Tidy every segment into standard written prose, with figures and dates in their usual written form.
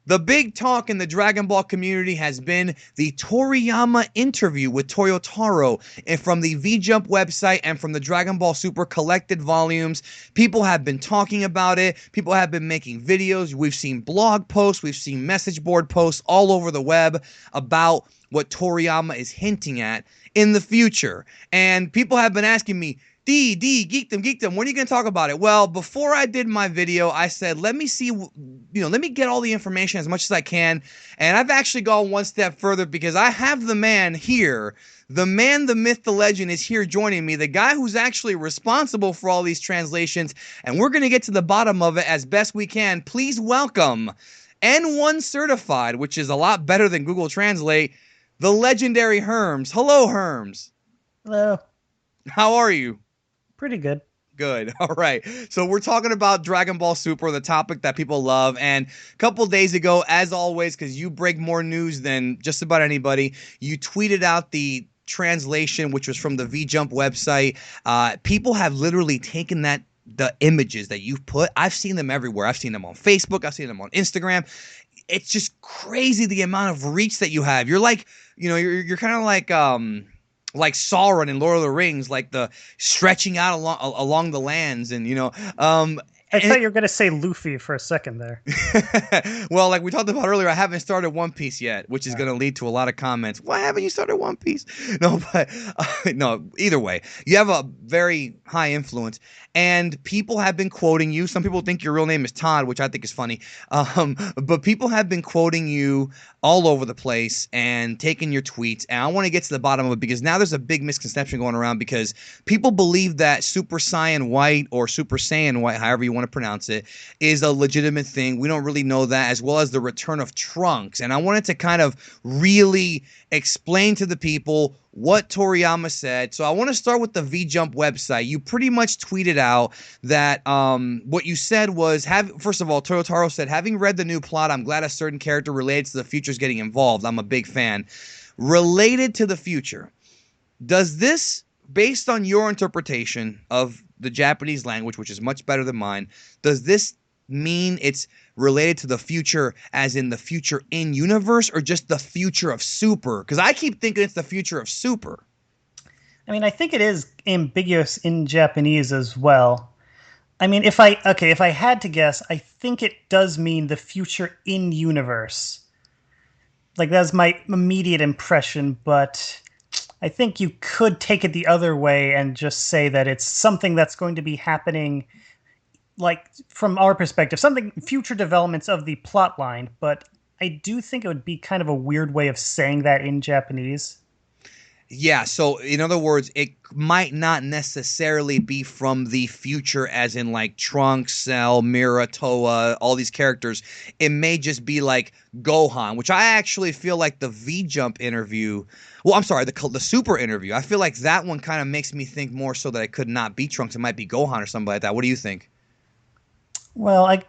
The big talk in the Dragon Ball community has been the Toriyama interview with Toyotaro, and from the V-Jump website and from the Dragon Ball Super collected volumes. People have been talking about it. People have been making videos. We've seen blog posts. We've seen message board posts all over the web about what Toriyama is hinting at in the future. And people have been asking me, Geekdom, when are you going to talk about it? Well, before I did my video, I said, let me see, let me get all the information as much as I can. And I've actually gone one step further because I have the man here. The man, the myth, the legend is here joining me. The guy who's actually responsible for all these translations. And we're going to get to the bottom of it as best we can. Please welcome N1 certified, which is a lot better than Google Translate, the legendary Herms. Hello, Herms. Hello. How are you? Pretty good. Good. All right. So we're talking about Dragon Ball Super, the topic that people love. And a couple days ago, as always, because you break more news than just about anybody, you tweeted out the translation, which was from the V-Jump website. People have literally taken the images that you've put. I've seen them everywhere. I've seen them on Facebook. I've seen them on Instagram. It's just crazy the amount of reach that you have. You're like, you're kind of like Sauron in Lord of the Rings, like the stretching out along the lands, and I thought you were going to say Luffy for a second there. Well, like we talked about earlier, I haven't started One Piece yet, which is going to lead to a lot of comments. Why haven't you started One Piece? No, but no, either way, you have a very high influence, and people have been quoting you. Some people think your real name is Todd, which I think is funny. But people have been quoting you all over the place and taking your tweets. And I want to get to the bottom of it because now there's a big misconception going around because people believe that Super Saiyan White or Super Saiyan White, however you want to pronounce it, is a legitimate thing. We don't really know that, as well as the return of Trunks. And I wanted to kind of really explain to the people what Toriyama said. So I want to start with the V-Jump website. You pretty much tweeted out that what you said was, first of all, Toyotaro said, having read the new plot, I'm glad a certain character related to the future is getting involved. I'm a big fan. Related to the future, does this, based on your interpretation of the Japanese language, which is much better than mine, does this mean it's related to the future as in the future in universe or just the future of Super? Because I keep thinking it's the future of Super. I mean, I think it is ambiguous in Japanese as well. I mean, if I had to guess, I think it does mean the future in universe. Like, that's my immediate impression, but I think you could take it the other way and just say that it's something that's going to be happening, like, from our perspective, something future developments of the plot line. But I do think it would be kind of a weird way of saying that in Japanese. Yeah, so in other words, it might not necessarily be from the future as in like Trunks, Cell, MIRA, TOWA, all these characters. It may just be like Gohan, which I actually feel like the V-Jump interview, well, I'm sorry, the Super interview, I feel like that one kind of makes me think more so that it could not be Trunks. It might be Gohan or something like that. What do you think? Well, I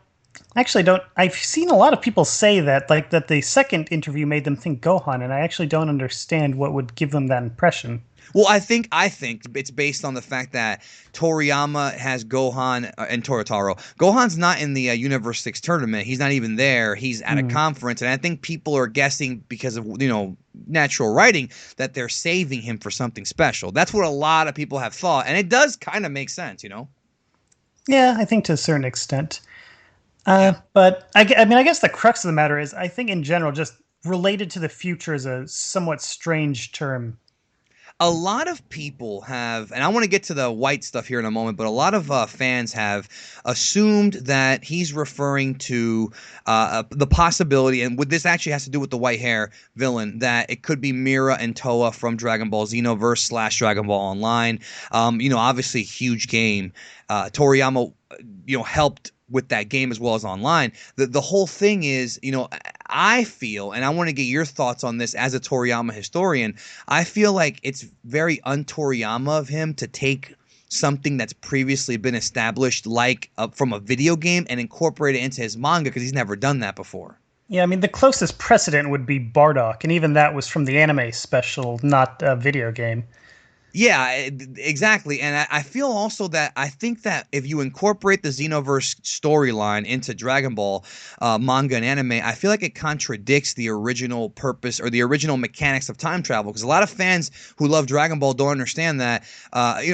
actually don't. I've seen a lot of people say that, like, that the second interview made them think Gohan, and I actually don't understand what would give them that impression. Well, I think it's based on the fact that Toriyama has Gohan and Toyotaro. Gohan's not in the Universe 6 tournament. He's not even there. He's at a conference, and I think people are guessing because of natural writing that they're saving him for something special. That's what a lot of people have thought, and it does kind of make sense, Yeah, I think to a certain extent. But I mean, I guess the crux of the matter is, I think in general, just related to the future is a somewhat strange term. A lot of people have, and I want to get to the White stuff here in a moment, but a lot of fans have assumed that he's referring to the possibility, and this actually has to do with the white hair villain, that it could be Mira and Towa from Dragon Ball Xenoverse / Dragon Ball Online. Obviously, huge game. Toriyama, helped with that game as well as online. The whole thing is, I feel, and I want to get your thoughts on this as a Toriyama historian, I feel like it's very un-Toriyama of him to take something that's previously been established, like from a video game, and incorporate it into his manga, because he's never done that before. Yeah, I mean, the closest precedent would be Bardock, and even that was from the anime special, not a video game. Yeah, exactly. And I feel also that I think that if you incorporate the Xenoverse storyline into Dragon Ball manga and anime, I feel like it contradicts the original purpose or the original mechanics of time travel. Because a lot of fans who love Dragon Ball don't understand that,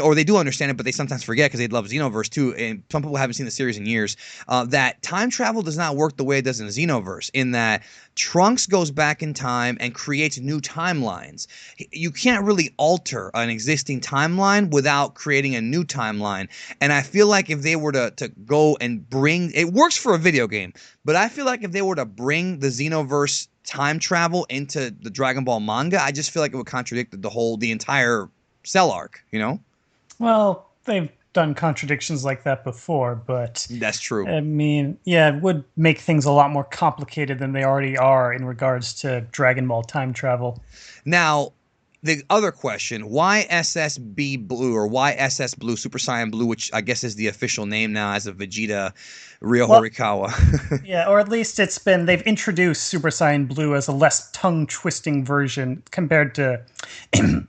or they do understand it, but they sometimes forget because they love Xenoverse too. And some people haven't seen the series in years. That time travel does not work the way it does in Xenoverse, in that Trunks goes back in time and creates new timelines. You can't really alter an existing timeline without creating a new timeline. And I feel like if they were to go and bring, it works for a video game, but I feel like if they were to bring the Xenoverse time travel into the Dragon Ball manga, I just feel like it would contradict the entire Cell arc, you know? Well, they've done contradictions like that before, but That's true. I mean, yeah, it would make things a lot more complicated than they already are in regards to Dragon Ball time travel. Now, the other question, why SSB Blue or why SS Blue, Super Saiyan Blue, which I guess is the official name now as of Vegeta Ryo Well, Horikawa. yeah, or at least they've introduced Super Saiyan Blue as a less tongue twisting version compared to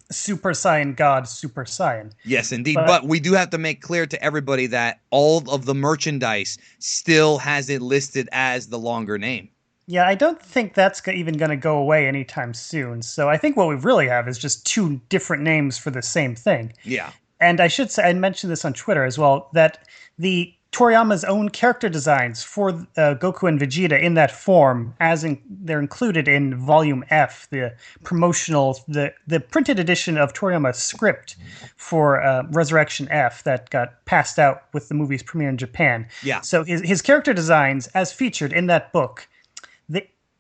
Super Saiyan God Super Saiyan. Yes, indeed. But But we do have to make clear to everybody that all of the merchandise still has it listed as the longer name. yeah, I don't think that's even going to go away anytime soon. So I think what we really have is just two different names for the same thing. Yeah. And I should say, I mentioned this on Twitter as well, that the Toriyama's own character designs for Goku and Vegeta in that form, they're included in Volume F, the promotional, the printed edition of Toriyama's script for Resurrection F that got passed out with the movie's premiere in Japan. Yeah. So his character designs, as featured in that book,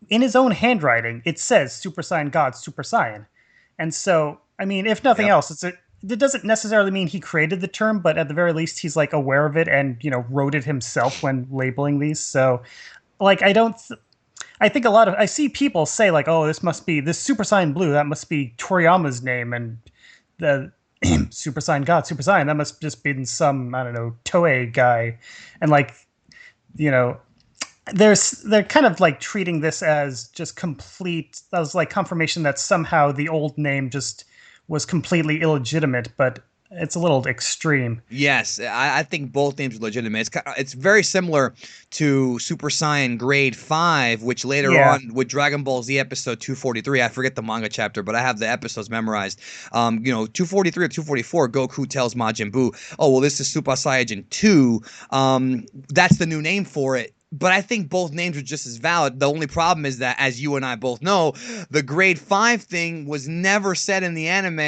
in his own handwriting, it says Super Saiyan God Super Saiyan. And so, I mean, if nothing Yep. else, it doesn't necessarily mean he created the term, but at the very least, he's like aware of it and wrote it himself when labeling these. So, like, I think I see people say like, oh, this Super Saiyan Blue, that must be Toriyama's name, and the Super Saiyan God Super Saiyan, that must just been some, I don't know, Toei guy, and like, you know. They're kind of like treating this as just complete, that was like confirmation that somehow the old name just was completely illegitimate, but it's a little extreme. Yes, I think both names are legitimate. It's very similar to Super Saiyan Grade 5, which later on with Dragon Ball Z episode 243, I forget the manga chapter, but I have the episodes memorized. 243 or 244, Goku tells Majin Buu, oh, well, this is Super Saiyan 2. That's the new name for it. But I think both names are just as valid. The only problem is that, as you and I both know, the Grade 5 thing was never said in the anime.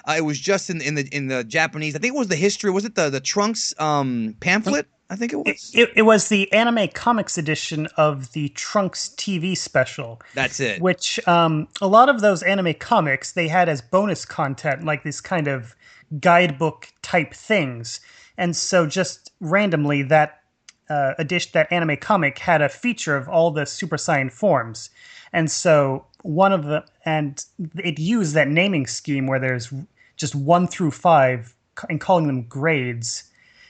It was just in the Japanese. I think it was the history. Was it the Trunks pamphlet? I think it was. It was the anime comics edition of the Trunks TV special. That's it. Which a lot of those anime comics they had as bonus content, like this kind of guidebook type things. And so just randomly that that anime comic had a feature of all the Super Saiyan forms, and so it used that naming scheme where there's just 1 through 5 and calling them grades,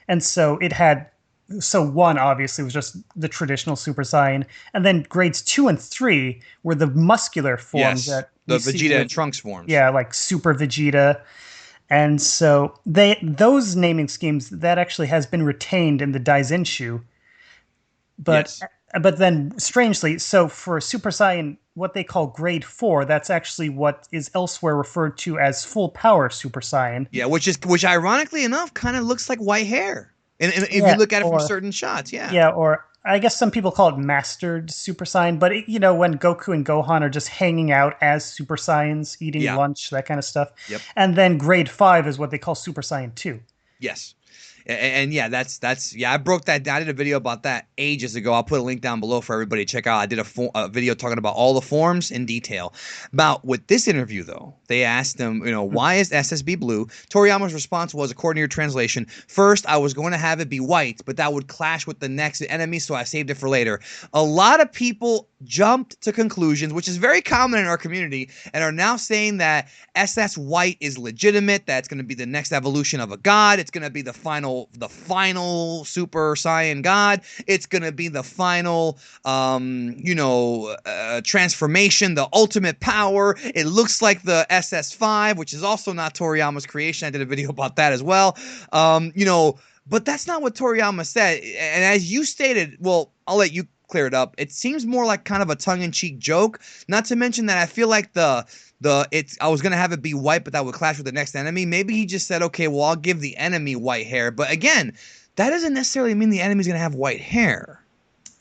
and so 1 obviously was just the traditional Super Saiyan, and then grades 2 and 3 were the muscular forms that the Vegeta and Trunks forms. Yeah, like Super Vegeta. And so those naming schemes that actually has been retained in the Daizenshu, but then strangely, so for Super Saiyan, what they call Grade 4, that's actually what is elsewhere referred to as full power Super Saiyan. Yeah, which ironically enough kind of looks like white hair, and if you look at it from certain shots, yeah, or I guess some people call it Mastered Super Saiyan, but when Goku and Gohan are just hanging out as Super Saiyans, eating lunch, that kind of stuff. Yep. And then Grade 5 is what they call Super Saiyan 2. Yes. And yeah, that's I broke that down. I did a video about that ages ago. I'll put a link down below for everybody to check out. I did a video talking about all the forms in detail. With this interview, though, they asked him, why is SSB blue? Toriyama's response was, according to your translation, first I was going to have it be white, but that would clash with the next enemy, so I saved it for later. A lot of people jumped to conclusions, which is very common in our community, and are now saying that SS White is legitimate, that it's going to be the next evolution of a god, it's going to be the final Super Saiyan god, it's going to be the final, transformation, the ultimate power. It looks like the SS5, which is also not Toriyama's creation. I did a video about that as well. But that's not what Toriyama said. And as you stated, well, I'll let you clear it up. It seems more like kind of a tongue-in-cheek joke. Not to mention that I feel like I was gonna have it be white, but that would clash with the next enemy. Maybe he just said, okay, well, I'll give the enemy white hair. But again, that doesn't necessarily mean the enemy's gonna have white hair.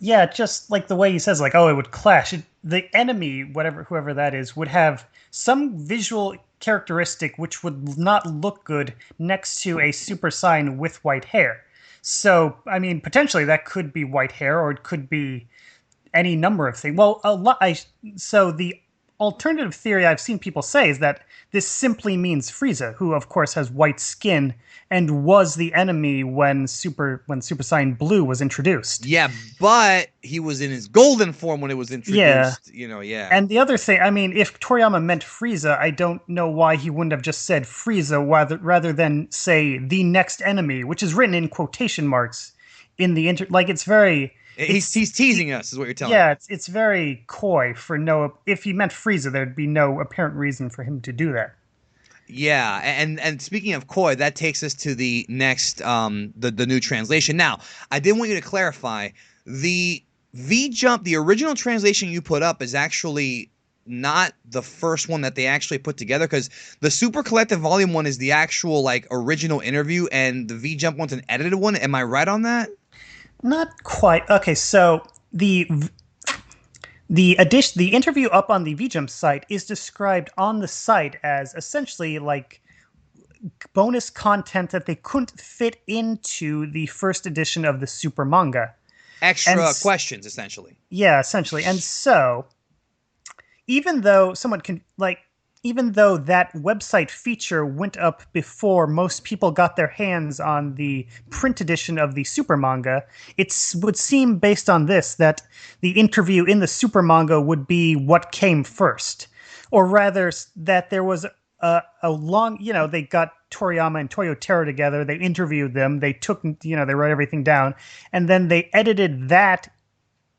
Yeah, just like the way he says, like, oh, it would clash. The enemy, whoever that is, would have some visual characteristic which would not look good next to a Super Saiyan with white hair. So, I mean, potentially that could be white hair, or it could be any number of things. Well, so the alternative theory I've seen people say is that this simply means Frieza, who of course has white skin and was the enemy when Super Saiyan Blue was introduced. Yeah, but he was in his golden form when it was introduced. Yeah. And the other thing, I mean, if Toriyama meant Frieza, I don't know why he wouldn't have just said Frieza rather than say the next enemy, which is written in quotation marks in the it's very. He's teasing us, is what you're telling me. Yeah, it's very coy for if he meant Frieza, there'd be no apparent reason for him to do that. Yeah, and speaking of koi, that takes us to the next the new translation. Now, I did want you to clarify the V-Jump, the original translation you put up is actually not the first one that they actually put together, because the Super Collective Volume 1 is the actual like original interview, and the V-Jump one's an edited one. Am I right on that? Not quite. Okay, so the interview up on the V-Jump site is described on the site as essentially like bonus content that they couldn't fit into the first edition of the Super manga. Extra questions, essentially. Yeah, essentially. And so, even though that website feature went up before most people got their hands on the print edition of the Super manga, it would seem, based on this, that the interview in the Super manga would be what came first. Or rather, that there was a long, they got Toriyama and Toyotaro together, they interviewed them, they wrote everything down, and then they edited that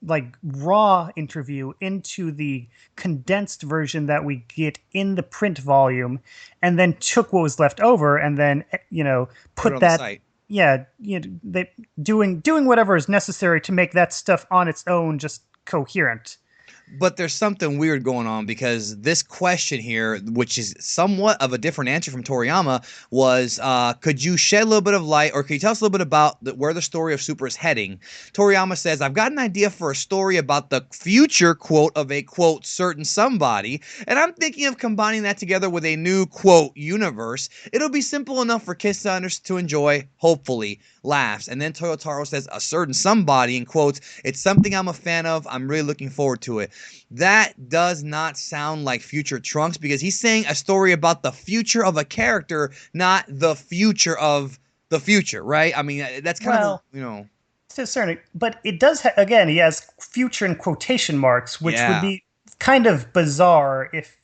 like raw interview into the condensed version that we get in the print volume, and then took what was left over and then put that, site. They doing whatever is necessary to make that stuff on its own just coherent. But there's something weird going on, because this question here, which is somewhat of a different answer from Toriyama, was could you shed a little bit of light, or could you tell us a little bit about where the story of Super is heading? Toriyama says, I've got an idea for a story about the future, quote, of a, quote, certain somebody, and I'm thinking of combining that together with a new, quote, universe. It'll be simple enough for kids to enjoy, hopefully. Laughs. And then Toyotaro says, a certain somebody, in quotes, it's something I'm a fan of, I'm really looking forward to it. That does not sound like future Trunks, because he's saying a story about the future of a character, not the future of the future, right? I mean, that's kind of, to a certain, but it does, again, he has future in quotation marks, which would be kind of bizarre if,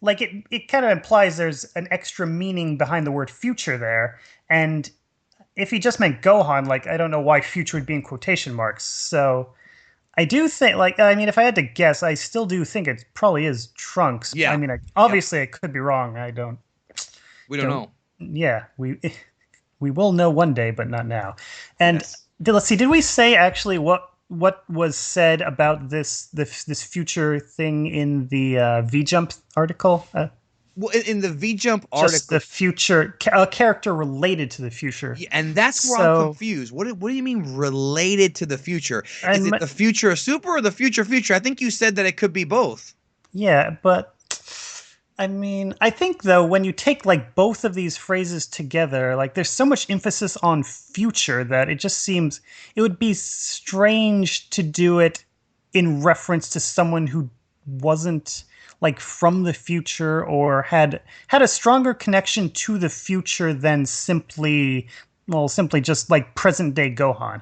like, it kind of implies there's an extra meaning behind the word future there, and if he just meant Gohan, like, I don't know why future would be in quotation marks. So I do think, if I had to guess, I still do think it probably is Trunks. Yeah. I mean, obviously I could be wrong. We don't know. Yeah, we will know one day, but not now. And let's see, did we say actually what was said about this future thing in the V-Jump article? Well, in the V-Jump article, just the future, a character related to the future. Yeah, and that's where I'm confused. What do you mean related to the future? Is it the future of Super or the future? I think you said that it could be both. Yeah, but I mean, I think though, when you take like both of these phrases together, like there's so much emphasis on future that it just seems it would be strange to do it in reference to someone who wasn't like from the future or had a stronger connection to the future than simply just like present day Gohan.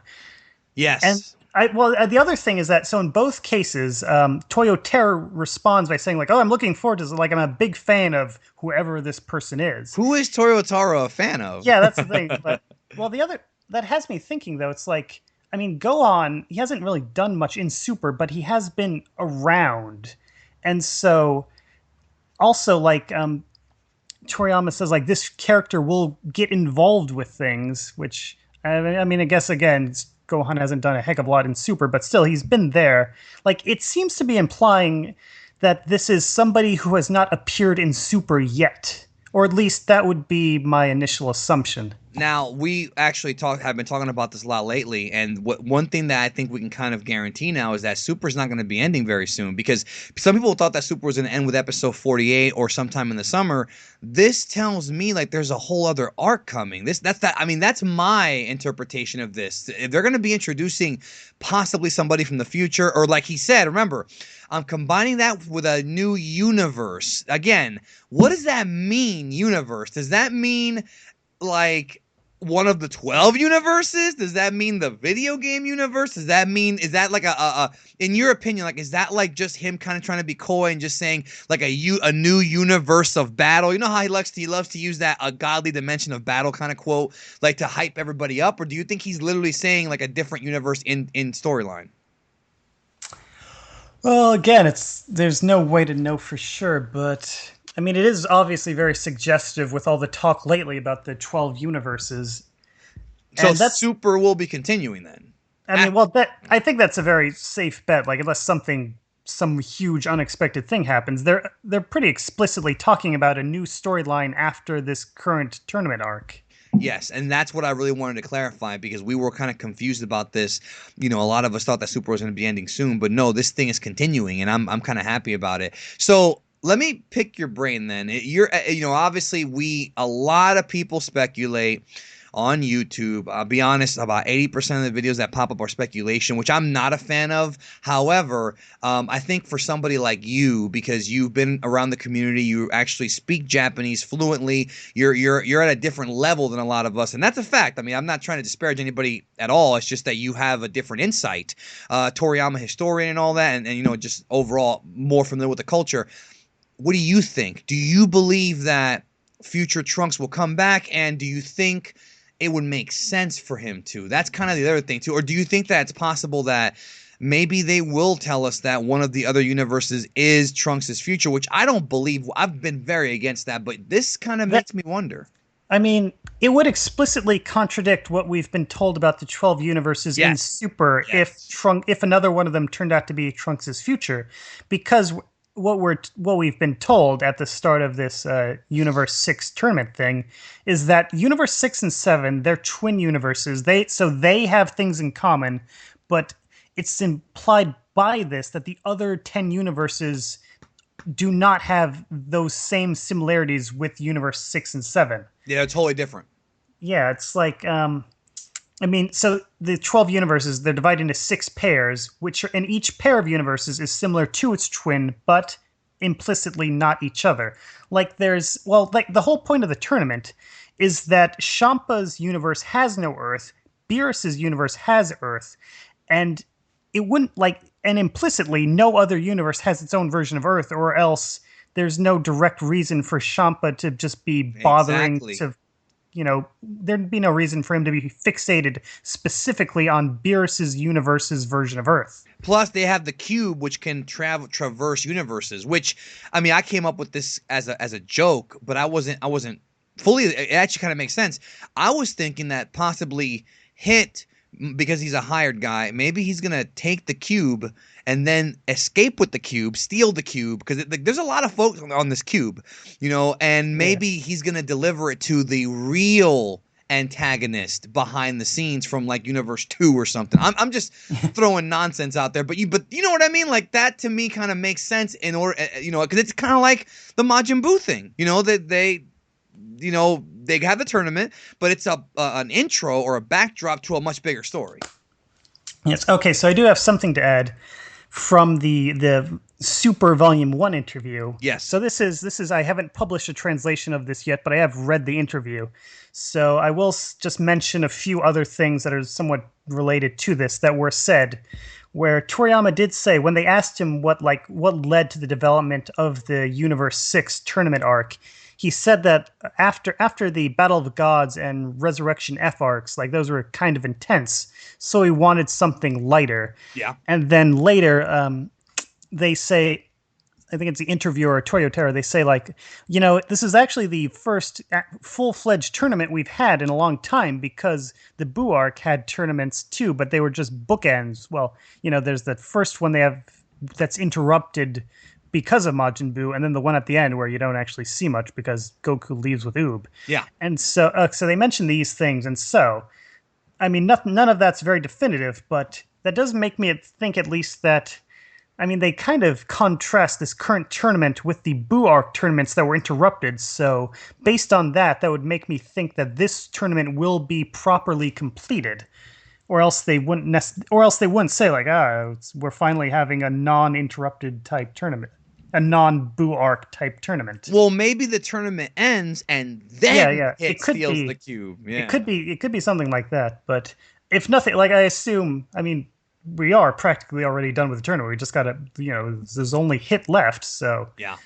Yes. The other thing is that, so in both cases, Toyotaro responds by saying like, "Oh, I'm looking forward to this. Like, I'm a big fan of whoever this person is." Who is Toyotaro a fan of? Yeah, that's the thing. But the other that has me thinking though. It's like, I mean, Gohan, he hasn't really done much in Super, but he has been around, and so also like Toriyama says like this character will get involved with things, which I mean, I guess again, Gohan hasn't done a heck of a lot in Super, but still, he's been there. Like, it seems to be implying that this is somebody who has not appeared in Super yet, or at least that would be my initial assumption. Now, we actually have been talking about this a lot lately, and one thing that I think we can kind of guarantee now is that Super's not going to be ending very soon, because some people thought that Super was going to end with episode 48 or sometime in the summer. This tells me like there's a whole other arc coming. That's my interpretation of this. If they're going to be introducing possibly somebody from the future, or like he said, remember, I'm combining that with a new universe. Again, what does that mean, universe? Does that mean like one of the 12 universes? Does that mean the video game universe? Is that like in your opinion, like, is that like just him kind of trying to be coy and just saying like a new universe of battle? You know how he loves to use that a godly dimension of battle kind of quote, like to hype everybody up? Or do you think he's literally saying like a different universe in storyline? Well, again, there's no way to know for sure, but I mean, it is obviously very suggestive with all the talk lately about the 12 universes. So Super will be continuing then. I mean, I think that's a very safe bet. Like, unless some huge unexpected thing happens, they're pretty explicitly talking about a new storyline after this current tournament arc. Yes, and that's what I really wanted to clarify, because we were kind of confused about this. You know, a lot of us thought that Super was going to be ending soon, but no, this thing is continuing, and I'm kind of happy about it. So let me pick your brain then. Obviously a lot of people speculate on YouTube. I'll be honest, about 80% of the videos that pop up are speculation, which I'm not a fan of. However, I think for somebody like you, because you've been around the community, you actually speak Japanese fluently, you're at a different level than a lot of us, and that's a fact. I mean, I'm not trying to disparage anybody at all. It's just that you have a different insight. Toriyama historian and all that, and just overall more familiar with the culture. What do you think? Do you believe that future Trunks will come back, and do you think it would make sense for him to? That's kind of the other thing too. Or do you think that it's possible that maybe they will tell us that one of the other universes is Trunks' future, which I don't believe. I've been very against that, but this kind of makes me wonder. I mean, it would explicitly contradict what we've been told about the 12 universes in Super if another one of them turned out to be Trunks' future, because what we've been told at the start of this Universe 6 tournament thing is that Universe 6 and 7, they're twin universes. They have things in common, but it's implied by this that the other 10 universes do not have those same similarities with Universe 6 and 7. Yeah, it's totally different. Yeah, it's like so the 12 universes, they're divided into 6 pairs, and each pair of universes is similar to its twin, but implicitly not each other. Like the whole point of the tournament is that Shampa's universe has no Earth, Beerus's universe has Earth, and and implicitly no other universe has its own version of Earth, or else there's no direct reason for Shampa to just be bothering to there'd be no reason for him to be fixated specifically on Beerus's universe's version of Earth. Plus, they have the cube, which can traverse universes. Which, I mean, I came up with this as a joke, but I wasn't fully. It actually kind of makes sense. I was thinking that possibly Hit, because he's a hired guy, maybe he's gonna take the cube and then escape with the cube, steal the cube, because there's a lot of folks on this cube, and maybe he's going to deliver it to the real antagonist behind the scenes from like Universe 2 or something. I'm just throwing nonsense out there, but you know what I mean? Like, that to me kind of makes sense in order, because it's kind of like the Majin Buu thing, that they have the tournament, but it's an intro or a backdrop to a much bigger story. Yes. Okay. So I do have something to add from the Super Volume 1 interview. Yes. So this is I haven't published a translation of this yet, but I have read the interview. So I will just mention a few other things that are somewhat related to this that were said, where Toriyama did say when they asked him what led to the development of the Universe 6 tournament arc, he said that after the Battle of the Gods and Resurrection F arcs, like those were kind of intense, so he wanted something lighter. Yeah. And then later, they say, I think it's the interviewer, Toyotaro, they say, like, this is actually the first full-fledged tournament we've had in a long time, because the Buu arc had tournaments too, but they were just bookends. Well, there's the first one they have that's interrupted because of Majin Buu, and then the one at the end where you don't actually see much because Goku leaves with Oob. Yeah. And so they mention these things, and so, I mean, none of that's very definitive, but that does make me think at least that, I mean, they kind of contrast this current tournament with the Buu arc tournaments that were interrupted. So based on that, that would make me think that this tournament will be properly completed, or else they wouldn't say like, we're finally having a non-interrupted type tournament, a non-Buu arc type tournament. Well, maybe the tournament ends and then it steals the cube. Yeah. It could be something like that. But if nothing, like I assume, I mean, we are practically already done with the tournament. We just got to, there's only hit left. So yeah,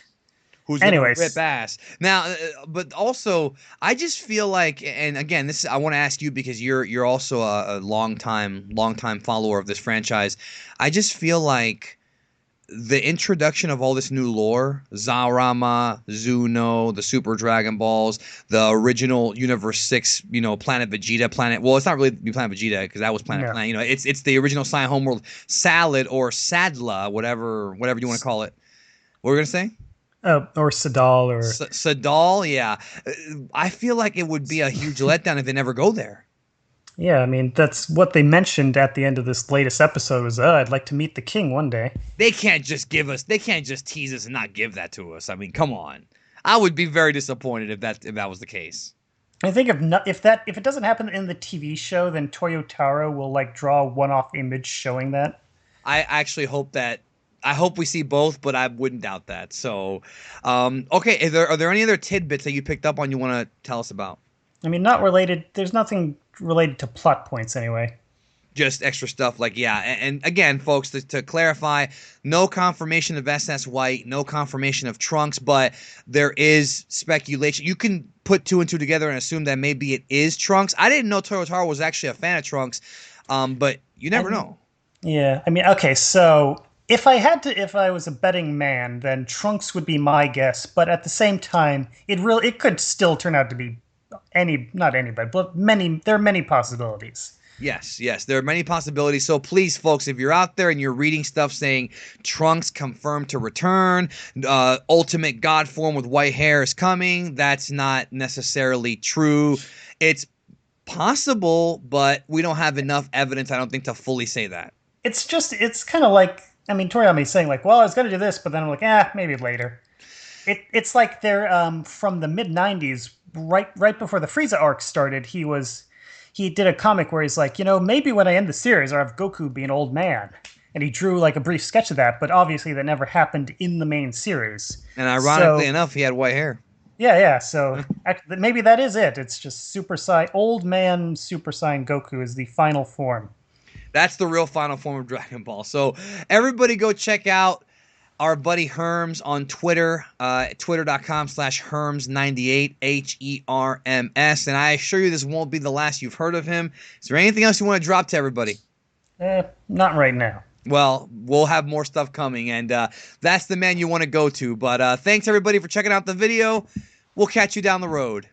who's gonna rip ass now? But also, I just feel like, and again, I want to ask you because you're also a long time follower of this franchise. I just feel like the introduction of all this new lore, Zaorama, Zuno, the Super Dragon Balls, the original Universe 6, Planet Vegeta, well, it's not really Planet Vegeta because that was Planet Planet. It's the original Saiyan Homeworld Salad or Sadla, whatever you want to call it. What were we gonna say? Or Sadal or Sadal, yeah. I feel like it would be a huge letdown if they never go there. Yeah, I mean, that's what they mentioned at the end of this latest episode was, I'd like to meet the king one day. They can't just tease us and not give that to us. I mean, come on. I would be very disappointed if that was the case. I think if it doesn't happen in the TV show, then Toyotaro will draw a one-off image showing that. I actually hope that. I hope we see both, but I wouldn't doubt that. So, okay, are there any other tidbits that you picked up on you want to tell us about? I mean, not related. There's nothing related to plot points anyway. Just extra stuff and again, folks, to clarify, no confirmation of SS White, no confirmation of Trunks, but there is speculation. You can put two and two together and assume that maybe it is Trunks. I didn't know Toyotaro was actually a fan of Trunks, but you never know. Yeah, I mean, okay, so if I was a betting man, then Trunks would be my guess, but at the same time, it could still turn out to be not anybody, but there are many possibilities. Yes, there are many possibilities. So please, folks, if you're out there and you're reading stuff saying Trunks confirmed to return, ultimate god form with white hair is coming, that's not necessarily true. It's possible, but we don't have enough evidence, I don't think, to fully say that. It's kind of like, I mean, Toriyama is saying well, I was going to do this, but then I'm like, maybe later. It's like they're from the mid-90s, right before the Frieza arc started, he did a comic where he's like, maybe when I end the series, I'll have Goku be an old man. And he drew a brief sketch of that, but obviously that never happened in the main series. And ironically enough, he had white hair. Yeah. So maybe that is it. It's just old man Super Saiyan Goku is the final form. That's the real final form of Dragon Ball. So everybody go check out our buddy Herms on Twitter, twitter.com/Herms98, HERMS. And I assure you this won't be the last you've heard of him. Is there anything else you want to drop to everybody? Not right now. Well, we'll have more stuff coming, and that's the man you want to go to. But thanks, everybody, for checking out the video. We'll catch you down the road.